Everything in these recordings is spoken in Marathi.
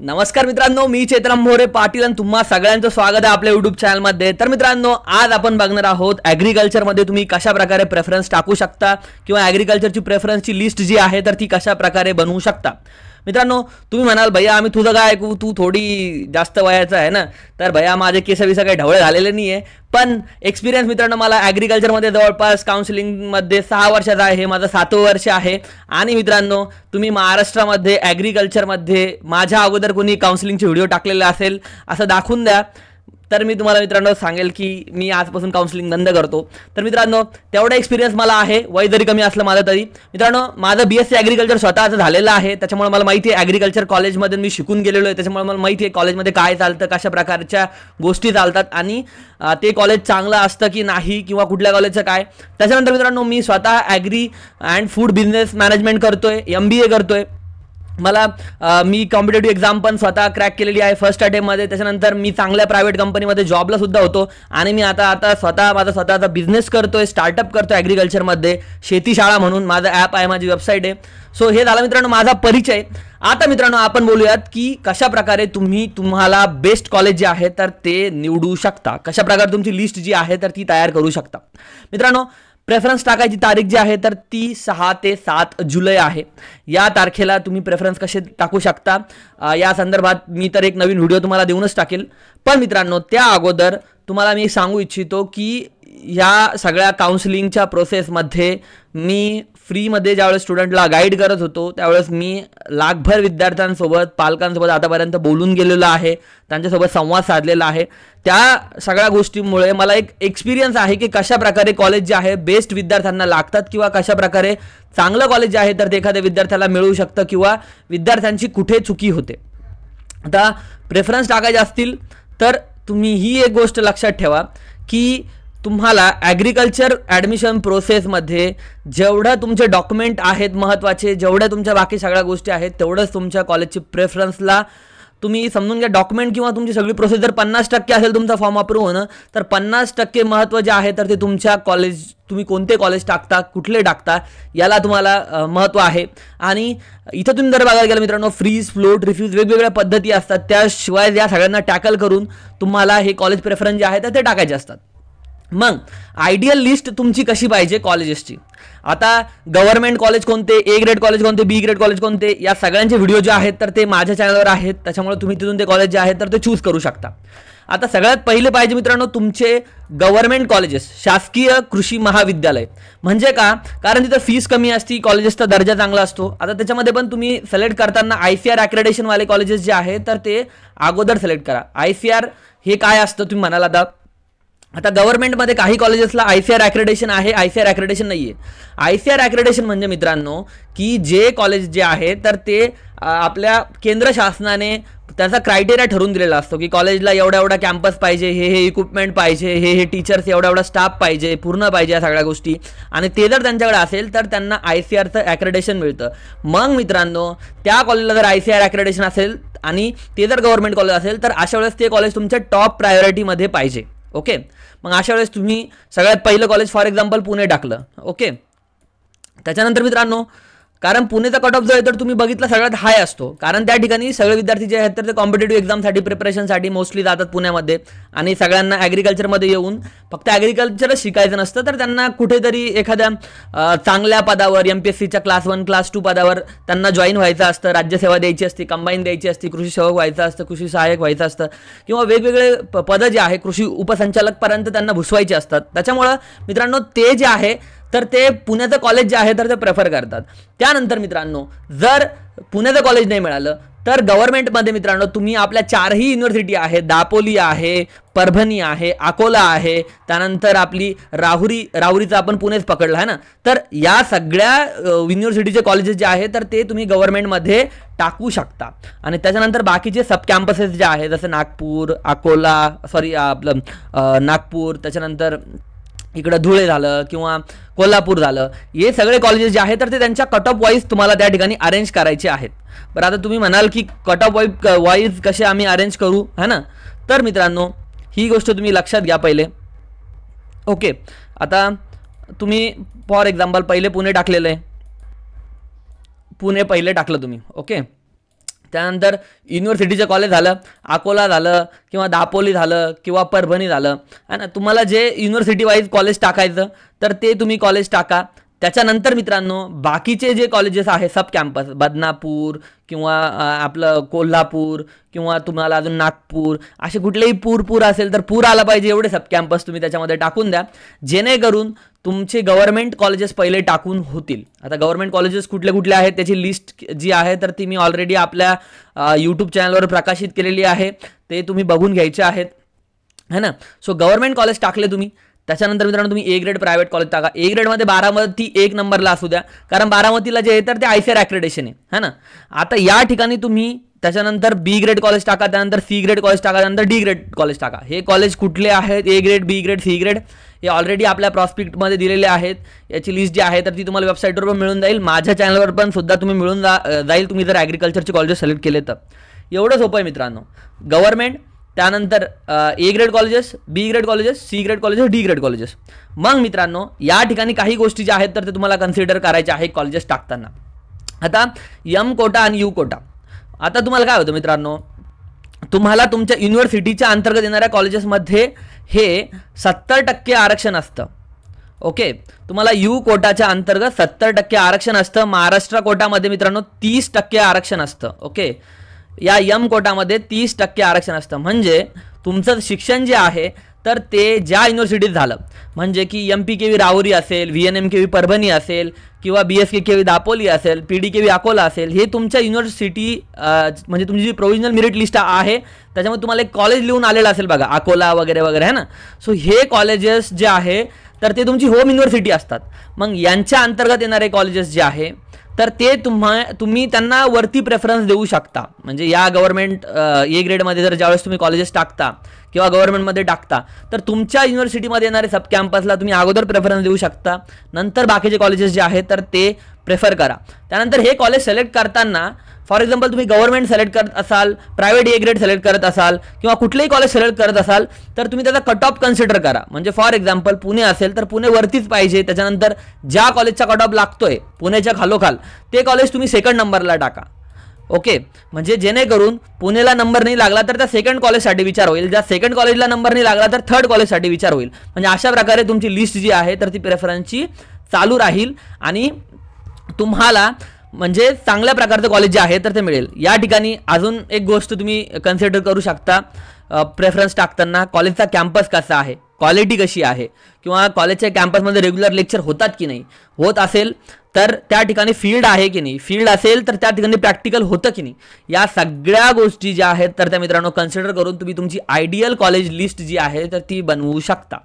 नमस्कार मित्रांनो, मी चेतन मोरे पाटील आणि तुम्हा सगळ्यांचं स्वागत आहे आपल्या यूट्यूब चॅनलमध्ये। तर मित्रांनो, आज आपण बघणार आहोत ॲग्रिकल्चरमध्ये तुम्ही कशा प्रकारे प्रेफरन्स टाकू शकता किंवा ॲग्रिकल्चरची प्रेफरन्सची लिस्ट जी आहे तर ती कशा प्रकारे बनवू शकता। मित्रांनो, तुम्ही म्हणाल भैया आम्ही तुझं काय ऐकू, तू थोडी जास्त वयाचा आहे ना। तर भैया माझे केस काही ढवळे झालेले नाही आहे, पण एक्सपिरियन्स मित्रांनो मला ॲग्रिकल्चरमध्ये जवळपास काउन्सिलिंगमध्ये 6 वर्षाचा आहे, हे माझं 7वं वर्ष आहे। आणि मित्रांनो, तुम्ही महाराष्ट्रामध्ये ॲग्रिकल्चरमध्ये माझ्या अगोदर कोणी काउन्सिलिंगचे व्हिडिओ टाकलेले असेल असं दाखवून द्या, तर मी तुम्हाला मित्रांनो सांगेल की मी आजपासून काउन्सिलिंग बंद करतो। तर मित्रांनो, तेवढा एक्सपिरियन्स मला आहे, वय जरी कमी असलं माझं तरी। मित्रांनो, माझं BSc ॲग्रिकल्चर स्वतःचं झालेलं आहे, त्याच्यामुळे मला माहिती आहे ॲग्रिकल्चर कॉलेजमध्ये मी शिकून गेलेलो आहे, त्याच्यामुळे मला माहिती आहे कॉलेजमध्ये काय चालतं, कशा प्रकारच्या गोष्टी चालतात आणि ते कॉलेज चांगलं असतं की नाही किंवा कुठल्या कॉलेजचं काय। त्याच्यानंतर मित्रांनो, मी स्वतः agri and food business management करतोय, MBA करतोय। मी कॉम्पिटेटिव्ह एक्झाम पण स्वतः क्रॅक केलेली आहे फर्स्ट अटेम्प्टमध्ये। त्याच्यानंतर मी चांगल्या प्रायव्हेट कंपनीमध्ये जॉबला सुद्धा होतो आणि मी आता स्वतः माझा स्वतःचा बिझनेस करतोय, स्टार्टअप करतोय ॲग्रिकल्चरमध्ये। शेतीशाळा म्हणून माझं ॲप आहे, माझी वेबसाईट आहे। सो हे झालं मित्रांनो माझा परिचय। आता मित्रांनो, आपण बोलूयात की कशा प्रकारे तुम्हाला बेस्ट कॉलेज जे आहे तर ते निवडू शकता, कशा प्रकारे तुमची लिस्ट जी आहे तर ती तयार करू शकता। मित्रांनो, प्रेफरन्स टाकायची तारीख जी आहे तर ती 6 ते 7 जुलै आहे। या तारखेला तुम्ही प्रेफरन्स कसे टाकू शकता या संदर्भात मी तर एक नवीन व्हिडिओ तुम्हाला देऊनच टाकेल। पण मित्रांनो, त्या अगोदर तुम्हाला मी सांगू इच्छितो की ह्या सगळ्या काउन्सिलिंगच्या प्रोसेसमध्ये मी फ्रीमध्ये ज्यावेळेस स्टुडंटला गाईड करत होतो त्यावेळेस मी लाखभर विद्यार्थ्यांसोबत, पालकांसोबत आतापर्यंत बोलून गेलेलो आहे, त्यांच्यासोबत संवाद साधलेला आहे। त्या सगळ्या गोष्टींमुळे मला एक एक्सपिरियन्स आहे की कशा प्रकारे कॉलेज जे आहे बेस्ट विद्यार्थ्यांना लागतात किंवा कशा प्रकारे चांगलं कॉलेज जे आहे तर ते एखाद्या विद्यार्थ्याला मिळू शकतं किंवा विद्यार्थ्यांची कुठे चुकी होते। आता प्रेफरन्स टाकायचे असतील तर तुम्ही ही एक गोष्ट लक्षात ठेवा की तुम्हाला ॲग्रिकल्चर ॲडमिशन प्रोसेसमध्ये जेवढं तुमचे डॉक्युमेंट आहेत महत्त्वाचे, जेवढ्या तुमच्या बाकी सगळ्या गोष्टी आहेत तेवढंच तुमच्या कॉलेजची प्रेफरन्सला तुम्ही समजून घ्या। डॉक्युमेंट किंवा तुमची सगळी प्रोसेस जर 50% असेल तुमचा फॉर्म अप्रूव्ह होणं, तर 50% महत्त्व जे आहे तर ते तुमच्या कॉलेज, तुम्ही कोणते कॉलेज टाकता, कुठले टाकता याला तुम्हाला महत्त्व आहे। आणि इथं तुम्ही जर बघायला गेलं मित्रांनो, फ्रीज, फ्लोट, रिफ्यूज वेगवेगळ्या पद्धती असतात, त्याशिवाय या सगळ्यांना टॅकल करून तुम्हाला हे कॉलेज प्रेफरन्स जे आहे तर ते टाकायचे असतात। मग आयडियल लिस्ट तुमची कशी पाहिजे कॉलेजेसची? आता गव्हर्नमेंट कॉलेज कोणते, A ग्रेड कॉलेज कोणते, B ग्रेड कॉलेज कोणते, या सगळ्यांचे व्हिडिओ जे आहेत तर ते माझ्या चॅनलवर आहेत, त्याच्यामुळे तुम्ही तिथून ते कॉलेज जे आहेत तर ते चूज करू शकता। आता सगळ्यात पहिले पाहिजे मित्रांनो तुमचे गव्हर्नमेंट कॉलेजेस, शासकीय कृषी महाविद्यालय। म्हणजे का? कारण तिथं फीस कमी असती, कॉलेजेसचा दर्जा चांगला असतो। आता त्याच्यामध्ये पण तुम्ही सिलेक्ट करताना ICAR ॲक्रेडिटेशनवाले कॉलेजेस जे आहेत तर ते अगोदर सिलेक्ट करा। ICAR हे काय असतं तुम्ही म्हणाल आता गव्हर्नमेंटमध्ये काही कॉलेजेसला ICAR ॲक्रेडिटेशन आहे, ICAR ॲक्रेडिटेशन नाही आहे। ICAR ॲक्रेडिटेशन म्हणजे मित्रांनो की जे कॉलेज जे आहे तर ते आपल्या केंद्र शासनाने त्याचा क्रायटेरिया ठरवून दिलेला असतो की कॉलेजला एवढा कॅम्पस पाहिजे, हे इक्विपमेंट पाहिजे, हे टीचर्स एवढा स्टाफ पाहिजे, पूर्ण पाहिजे या सगळ्या गोष्टी। आणि ते जर त्यांच्याकडे असेल तर त्यांना ICARचं ॲक्रेडिटेशन मिळतं। मग मित्रांनो, त्या कॉलेजला जर ICAR ॲक्रेडिटेशन असेल आणि ते जर गव्हर्नमेंट कॉलेज असेल तर अशा वेळेस ते कॉलेज तुमच्या टॉप प्रायोरिटीमध्ये पाहिजे। ओके, मग अशा वेळेस तुम्ही सगळ्यात पहिलं कॉलेज फॉर एक्झाम्पल पुणे टाकलं। ओके, त्याच्यानंतर मित्रांनो, कारण पुणेचा कट ऑफ जो आहे तर तुम्ही बघितला सगळ्यात हाय असतो, कारण त्या ठिकाणी सगळे विद्यार्थी जे आहेत तर ते कॉम्पिटेटिव्ह एक्झामसाठी प्रिपरेशनसाठी मोस्टली जातात पुण्यामध्ये। आणि सगळ्यांना ॲग्रिकल्चरमध्ये येऊन फक्त ॲग्रिकल्चरच शिकायचं नसतं, तर त्यांना कुठेतरी एखाद्या चांगल्या पदावर MPSCच्या क्लास 1, क्लास 2 पदावर त्यांना जॉईन व्हायचं असतं, राज्यसेवा द्यायची असते, कंबाईन द्यायची असते, कृषी सेवक व्हायचं असतं, कृषी सहाय्यक व्हायचं असतं किंवा वेगवेगळे पदं जे आहे कृषी उपसंचालकपर्यंत त्यांना भुसवायचे असतात। त्याच्यामुळं मित्रांनो ते जे आहे तर ते पुण्याचं कॉलेज जे आहे तर ते प्रेफर करतात। त्यानंतर मित्रांनो, जर पुण्याचं कॉलेज नाही मिळालं तर गव्हर्नमेंटमध्ये मित्रांनो तुम्ही आपल्या 4ही युनिव्हर्सिटी आहेत, दापोली आहे, परभणी आहे, अकोला आहे, त्यानंतर आपली राहुरीचा आपण पुणेच पकडला आहे ना, तर या सगळ्या युनिव्हर्सिटीचे कॉलेजेस जे आहे तर ते तुम्ही गव्हर्नमेंटमध्ये टाकू शकता। आणि त्याच्यानंतर बाकीचे सब कॅम्पसेस जे आहेत जसं नागपूर, त्याच्यानंतर इकडं धुळे झालं किंवा कोल्हापूर झालं, हे सगळे कॉलेजेस जे आहेत तर ते त्यांच्या कट ऑफ वाईज तुम्हाला त्या ठिकाणी अरेंज करायचे आहेत। बरं, आता तुम्ही म्हणाल की कट ऑफ वाईज कसे आम्ही अरेंज करू, है ना? तर मित्रांनो, ही गोष्ट तुम्ही लक्षात घ्या पहिले। ओके, आता तुम्ही फॉर एक्झाम्पल पहिले पुणे टाकलेलं आहे, पुणे पहिले टाकलं तुम्ही। ओके, त्यानंतर युनिव्हर्सिटीचं कॉलेज झालं, अकोला झालं किंवा दापोली झालं किंवा परभणी झालं है ना. तुम्हाला जे युनिव्हर्सिटी वाईज कॉलेज टाकायचं तर ते तुम्ही कॉलेज टाका. त्याच्यानंतर मित्रांनो बाकीचे जे कॉलेजेस आहे सब कॅम्पस, बदनापूर किंवा आपलं कोल्हापूर किंवा तुम्हाला अजून नागपूर, असे कुठलेही पूर असेल तर पूर आला पाहिजे एवढे सब कॅम्पस तुम्ही त्याच्यामध्ये टाकून द्या, जेणेकरून तुमचे गव्हर्नमेंट कॉलेजेस पहिले टाकून होतील. आता गव्हर्नमेंट कॉलेजेस कुठले कुठले आहेत त्याची लिस्ट जी आहे तर ती मी ऑलरेडी आपल्या यूट्यूब चॅनलवर प्रकाशित केलेली आहे, ते तुम्ही बघून घ्यायचे आहेत है ना. सो गव्हर्नमेंट कॉलेज टाकले तुम्ही, त्याच्यानंतर मित्रांनो तुम्ही ए ग्रेड प्रायव्हेट कॉलेज टाका. ए ग्रेडमध्ये बारामती 1 नंबरला असू द्या, कारण बारामतीला जे आहे तर ते ICAR ॲक्रेडिटेशन आहे ना. आता या ठिकाणी तुम्ही त्याच्यानंतर बी ग्रेड कॉलेज टाका, त्यानंतर सी ग्रेड कॉलेज टाका, त्यानंतर डी ग्रेड कॉलेज टाका. हे कॉलेज कुठले आहेत, A grade, B grade, C grade, हे ऑलरेडी आपल्या प्रॉस्पेक्टमध्ये दिलेले आहेत. याची लिस्ट जी आहे तर ती तुम्हाला वेबसाईटवर पण मिळून जाईल, माझ्या चॅनलवर पण सुद्धा तुम्ही मिळून जाईल तुम्ही जर ॲग्रिकल्चरचे कॉलेजेस सिलेक्ट केले तर. एवढं सोपं आहे मित्रांनो. गव्हर्नमेंट, त्यानंतर A grade colleges, B grade colleges, C grade colleges, D grade colleges. मग मित्रांनो या ठिकाणी काही गोष्टी ज्या आहेत तर ते तुम्हाला कन्सिडर करायच्या आहे कॉलेजेस टाकताना. आता एम कोटा आणि यू कोटा. आता तुम्हाला काय होतं मित्रांनो, तुम्हाला तुमच्या युनिव्हर्सिटीच्या अंतर्गत येणाऱ्या कॉलेजेसमध्ये हे 70% आरक्षण असतं. ओके, तुम्हाला यू कोटाच्या अंतर्गत 70% आरक्षण असतं. महाराष्ट्र कोटामध्ये मित्रांनो 30% आरक्षण असतं. ओके, या एम कोटामध्ये 30% आरक्षण असतं. म्हणजे तुमचं शिक्षण जे आहे तर ते ज्या युनिव्हर्सिटीत झालं, म्हणजे की MPKV राहुरी असेल, VNMKV परभणी असेल किंवा BSKKV दापोली असेल, PDKV अकोला असेल, हे तुमच्या युनिव्हर्सिटी म्हणजे तुमची जी प्रोव्हिजनल मेरिट लिस्ट आहे त्याच्यामध्ये तुम्हाला एक कॉलेज लिहून आलेलं असेल बघा, अकोला वगैरे वगैरे है ना. सो हे कॉलेजेस जे आहे तर ते तुमची होम युनिव्हर्सिटी असतात. मग यांच्या अंतर्गत येणारे कॉलेजेस जे आहे तर ते तुम्ही त्यांना वरती प्रेफरन्स देऊ शकता. म्हणजे या गव्हर्नमेंट ए ग्रेडमध्ये जर ज्यावेळेस तुम्ही कॉलेजेस टाकता किंवा गव्हर्नमेंटमध्ये टाकता तर तुमच्या युनिव्हर्सिटीमध्ये येणारे सब कॅम्पसला तुम्ही अगोदर प्रेफरन्स देऊ शकता, नंतर बाकीचे कॉलेजेस जे आहेत तर ते प्रेफर करा. त्यानंतर हे कॉलेज सिलेक्ट करताना फॉर एक्झाम्पल तुम्ही गव्हर्नमेंट सिलेक्ट करत असाल, प्रायव्हेट ए ग्रेड सिलेक्ट करत असाल किंवा कुठलेही कॉलेज सिलेक्ट करत असाल तर तुम्ही त्याचा कट ऑफ कन्सिडर करा. म्हणजे फॉर एक्झाम्पल पुणे असेल तर पुणे वरतीच पाहिजे, त्याच्यानंतर ज्या कॉलेजचा कट ऑफ लागतोय पुण्याच्या खालोखाल ते कॉलेज तुम्ही सेकंड नंबरला टाका. ओके, म्हणजे जेणेकरून पुणेला नंबर नाही लागला तर त्या सेकंड कॉलेजसाठी विचार होईल, ज्या सेकंड कॉलेजला नंबर नाही लागला तर थर्ड कॉलेजसाठी विचार होईल. म्हणजे अशा प्रकारे तुमची लिस्ट जी आहे तर ती प्रेफरन्सची चालू राहील आणि तुम्हाला म्हणजे चांगल्या प्रकारचं कॉलेज जे आहे तर ते मिळेल. या ठिकाणी अजून एक गोष्ट तुम्ही कन्सिडर करू शकता प्रेफरन्स टाकताना, कॉलेजचा कॅम्पस कसा आहे, क्वालिटी कशी आहे, किंवा कॉलेजच्या कॅम्पसमध्ये रेग्युलर लेक्चर होतात की नाही, होत असेल तर त्या ठिकाणी फील्ड आहे की नाही, फील्ड असेल तर त्या ठिकाणी प्रॅक्टिकल होतं की नाही, या सगळ्या गोष्टी ज्या आहेत तर त्या मित्रांनो कन्सिडर करून तुम्ही तुमची आयडियल कॉलेज लिस्ट जी आहे तर ती बनवू शकता.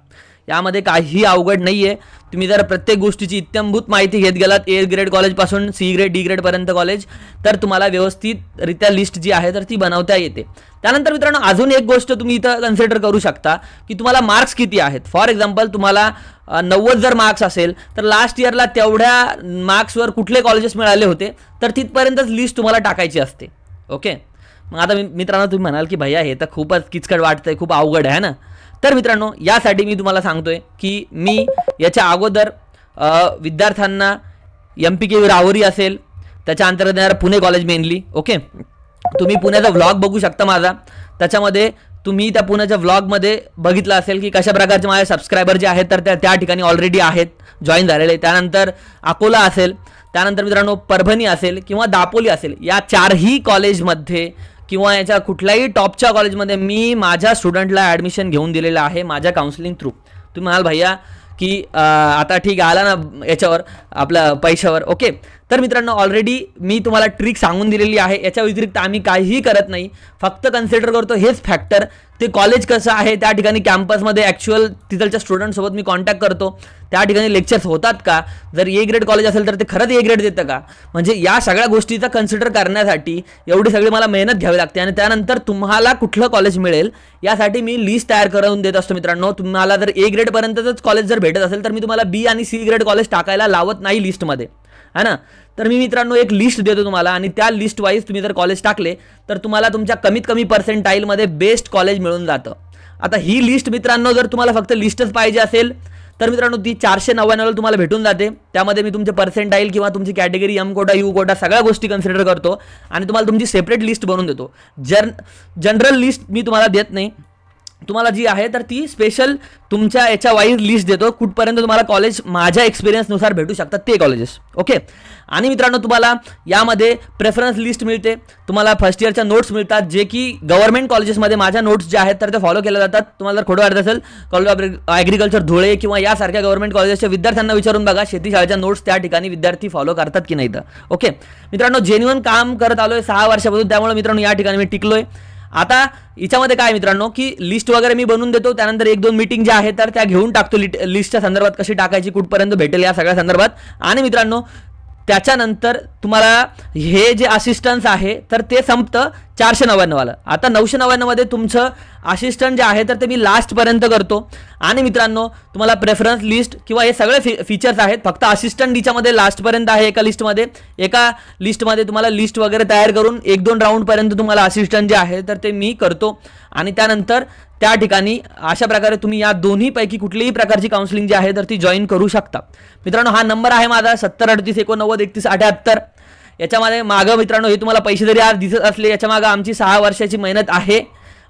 यामध्ये काही अवघड नाही आहे. तुम्ही जर प्रत्येक गोष्टीची इत्थंभूत माहिती घेत गेलात ए ग्रेड कॉलेजपासून सी ग्रेड डी ग्रेडपर्यंत कॉलेज तर तुम्हाला व्यवस्थितरित्या लिस्ट जी आहे तर ती बनवता येते. त्यानंतर मित्रांनो अजून एक गोष्ट तुम्ही इथं कन्सिडर करू शकता की तुम्हाला मार्क्स किती आहेत. फॉर एक्झाम्पल तुम्हाला 90 जर मार्क्स असेल तर लास्ट इयरला तेवढ्या मार्क्सवर कुठले कॉलेजेस मिळाले होते तर तिथपर्यंतच लिस्ट तुम्हाला टाकायची असते. ओके, मग आता मित्रांनो तुम्ही म्हणाल की भैया हे तर खूपच किचकट वाटतंय, खूप अवघड आहे ना. तर मित्रांनो यासाठी मी तुम्हाला सांगतोय की मी याच्या अगोदर विद्यार्थ्यांना MPKV राहुरी असेल त्याच्या अंतर्गत येणारं पुणे कॉलेज मेनली. ओके, तुम्ही पुण्याचा व्लॉग बघू शकता माझा, त्याच्यामध्ये तुम्ही त्या पुण्याच्या व्लॉगमध्ये बघितलं असेल की कशा प्रकारचे माझे सबस्क्रायबर जे आहेत तर त्या ठिकाणी ऑलरेडी आहेत, जॉईन झालेले. त्यानंतर अकोला असेल, त्यानंतर मित्रांनो परभणी असेल किंवा दापोली असेल, या चारही कॉलेजमध्ये किंवा याच्या कुठल्याही टॉपच्या कॉलेजमध्ये मी माझ्या स्टुडंटला ॲडमिशन घेऊन दिलेलं आहे माझ्या काउन्सिलिंग थ्रू. तुम्ही म्हणाल भैया की आता ठीक आला ना याच्यावर आपल्या पैशावर. ओके, तर मित्रांनो ऑलरेडी मी तुम्हाला ट्रिक सांगून दिलेली आहे. याच्या व्यतिरिक्त आम्ही काहीही करत नाही, फक्त कन्सिडर करतो हेच फॅक्टर, ते कॉलेज कसं आहे, त्या ठिकाणी कॅम्पसमध्ये ॲक्च्युअल तिथलच्या स्टुडंटसोबत मी कॉन्टॅक्ट करतो, त्या ठिकाणी लेक्चर्स होतात का, जर ए ग्रेड कॉलेज असेल तर ते खरंच ए ग्रेड देतं का. म्हणजे या सगळ्या गोष्टीचा कन्सिडर करण्यासाठी एवढी सगळी मला मेहनत घ्यावी लागते आणि त्यानंतर तुम्हाला कुठलं कॉलेज मिळेल यासाठी मी लिस्ट तयार करून देत असतो. मित्रांनो तुम्हाला जर ए ग्रेडपर्यंतच कॉलेज जर भेटत असेल तर मी तुम्हाला बी आणि सी ग्रेड कॉलेज टाकायला लावत नाही लिस्टमध्ये, है ना. तर मी मित्रांनो एक लिस्ट देतो तुम्हाला आणि त्या लिस्ट वाईज तुम्ही जर कॉलेज टाकले तर तुम्हाला तुमच्या कमीत कमी पर्सेंटाईलमध्ये बेस्ट कॉलेज मिळून जातं. आता ही लिस्ट मित्रांनो जर तुम्हाला फक्त लिस्टच पाहिजे असेल तर मित्रांनो ती 499 तुम्हाला भेटून जाते. त्यामध्ये मी तुमचे पर्सेंटाईल किंवा तुमची category M quota U quota सगळ्या गोष्टी कन्सिडर करतो आणि तुम्हाला तुमची सेपरेट लिस्ट बनवून देतो. जनरल लिस्ट मी तुम्हाला देत नाही, तुम्हाला जी आहे तर ती स्पेशल तुमच्या याच्या वाईज लिस्ट देतो कुठपर्यंत तुम्हाला कॉलेज माझ्या एक्सपिरियन्सनुसार भेटू शकतात ते कॉलेजेस. ओके. आणि मित्रांनो तुम्हाला यामध्ये प्रेफरन्स लिस्ट मिळते, तुम्हाला फर्स्ट इयरच्या नोट्स मिळतात जे की गव्हर्नमेंट कॉलेजेसमध्ये माझ्या नोट्स जे आहेत तर ते फॉलो केल्या जातात. तुम्हाला जर खोटं वाटत असेल कॉलेज ऑफ ॲग्रिकल्चर धुळे किंवा यासारख्या गव्हर्नमेंट कॉलेजेसच्या विद्यार्थ्यांना विचारून बघा शेतीशाळेच्या नोट्स त्या ठिकाणी विद्यार्थी फॉलो करतात की नाही. तर ओके मित्रांनो जेन्युइन काम करत आलोय 6 वर्षापासून, त्यामुळे मित्रांनो या ठिकाणी मी टिकलोय. आता याच्यामध्ये काय मित्रांनो की लिस्ट वगैरे मी बनवून देतो, त्यानंतर 1-2 मीटिंग ज्या आहेत तर त्या घेऊन टाकतो लिस्टच्या संदर्भात कशी टाकायची कुठपर्यंत भेटेल या सगळ्या संदर्भात. आणि मित्रांनो त्याच्यानंतर तुम्हाला हे जे असिस्टन्स आहे तर ते संपतं 499 वाला. आता 999 मध्ये तुमचं असिस्टंट जे आहे तर ते मी लास्टपर्यंत करतो. आणि मित्रांनो तुम्हाला प्रेफरन्स लिस्ट किंवा हे सगळे फीचर्स आहेत, फक्त असिस्टंट याच्यामध्ये लास्टपर्यंत आहे एका लिस्टमध्ये तुम्हाला लिस्ट वगैरे तयार करून 1-2 राऊंडपर्यंत तुम्हाला असिस्टंट जे आहे तर ते मी करतो. आणि त्यानंतर त्या ठिकाणी अशा प्रकारे तुम्ही या दोन्हीपैकी कुठलीही प्रकारची काउन्सिलिंग जी आहे तर ती जॉईन करू शकता. मित्रांनो हा नंबर आहे माझा 7038893178. याच्यामध्ये मागं मित्रांनो हे तुम्हाला पैसे जरी आज दिसत असले याच्या मागं आमची 6 वर्षाची मेहनत आहे.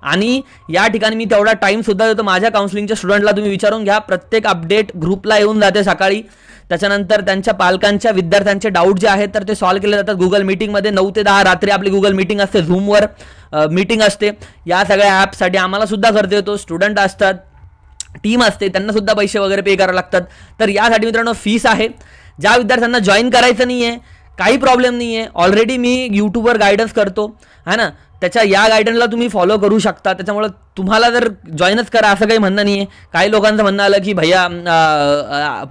आणि या ठिकाणी मी तेवढा टाईम सुद्धा देतो माझ्या काउन्सिलिंगच्या स्टुडंटला. तुम्ही विचारून घ्या, प्रत्येक अपडेट ग्रुपला येऊन जाते सकाळी. त्याच्यानंतर त्यांच्या पालकांच्या विद्यार्थ्यांचे डाऊट जे आहेत तर ते सॉल्व्ह केले जातात गुगल मीटिंगमध्ये. 9 ते 10 रात्री आपली गुगल मीटिंग असते, झूमवर मीटिंग असते. या सगळ्या ॲपसाठी आम्हाला सुद्धा खर्च येतो, स्टुडंट असतात, टीम असते, त्यांना सुद्धा पैसे वगैरे पे करावे लागतात. तर यासाठी मित्रांनो फीस आहे. ज्या विद्यार्थ्यांना जॉईन करायचं नाही आहे काही प्रॉब्लेम नाही आहे, ऑलरेडी मी यूट्यूबवर गायडन्स करतो है ना, त्याच्या या गायडन्सला तुम्ही फॉलो करू शकता. त्याच्यामुळे तुम्हाला जर जॉईनच करा असं काही म्हणणं नाही आहे. काही लोकांचं म्हणणं आलं की भैया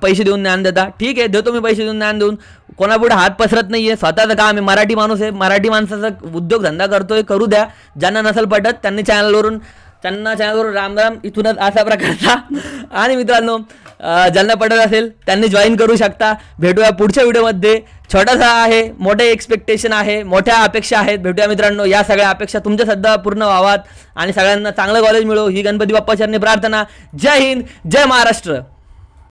पैसे देऊन ज्ञान देता, ठीक आहे देतो मी पैसे देऊन ज्ञान देऊन, कोणापुढे हात पसरत नाही आहे, स्वतःचं काम आहे, मराठी माणूस आहे, मराठी माणसाचा उद्योगधंदा करतोय, करू द्या. ज्यांना नसेल पटत त्यांनी चॅनलवरून राम राम इथूनच अशा प्रकारचा. आणि मित्रांनो ज्यांना पटत असेल त्यांनी जॉईन करू शकता. भेटूया पुढच्या व्हिडिओमध्ये. छोटासा आहे, मोठे एक्सपेक्टेशन आहे, मोठ्या अपेक्षा आहेत. भेटूया मित्रांनो, या सगळ्या अपेक्षा तुमच्या सध्या पूर्ण व्हावात आणि सगळ्यांना चांगलं कॉलेज मिळो ही गणपती बाप्पा चरणी प्रार्थना. जय हिंद, जय महाराष्ट्र.